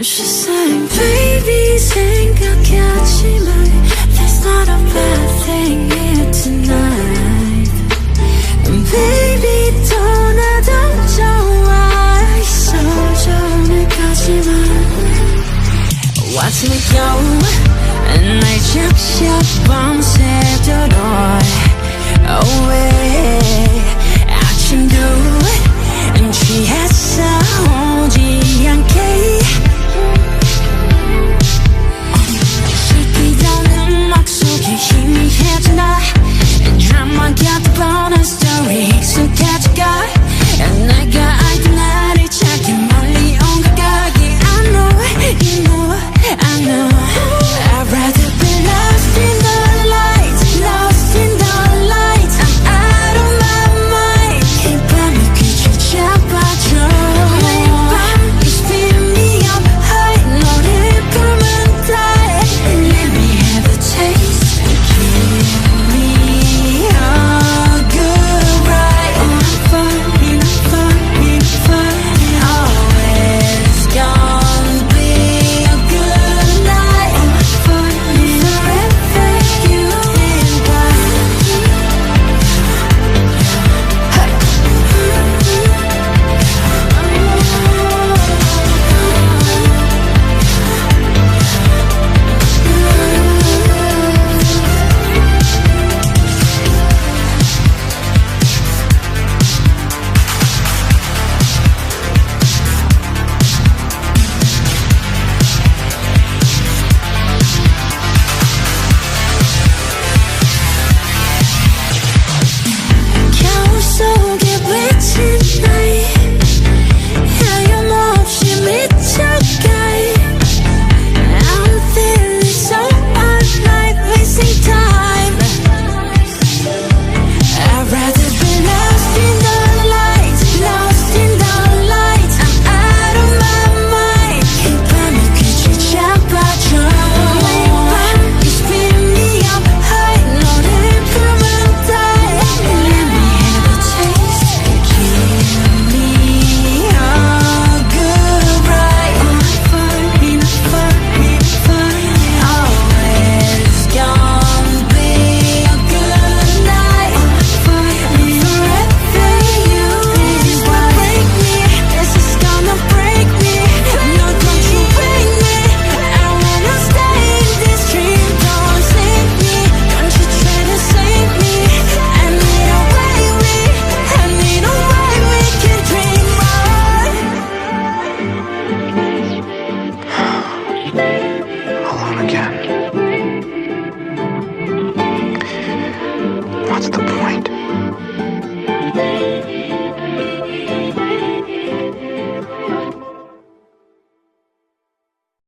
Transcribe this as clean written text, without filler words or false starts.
She said, baby, 생각하지마. There's not a bad thing here tonight. And baby, 떠나도 좋아. 있어 오늘까지만. Watch me go. 날 적셔 밤새도록. Away. 아침도 취했어 오지 않게. 시키던 음악 속에 희미해지나. Drama got the bonus story 익숙해져가. 내가 알던 나를 찾기 멀리 온 것 같기. I know, you know, I know. I'd rather be lost in the light, lost in the light. I'm out of my mind. 이 밤이 귀를 잡아줘. 매일 밤 you spin me up high. 너를 보면 die. Let me have a taste. Give me a good ride. I'm falling, I'm falling, falling. Always gonna be a good night. I'm falling forever, you and I. 겨울 속에 비친 나이. 하염없이 미쳐가. I'm feeling so alive, wasting time. I'd rather be lost in the light, lost in the light. I'm out of my mind. 이 밤이 귀를 잡아줘. 매일 밤 you spin me up high. 너를 보면 die. Let me have a taste. Give me a good ride. I'm falling, I'm falling, falling. Always gonna be a good night. I'm falling forever, you. This is what break me. This is gonna break me. No, don't you break me. I wanna stay in this dream. Don't save me. Don't you try to save me. I need a way we can dream on. Alone again. What's the point?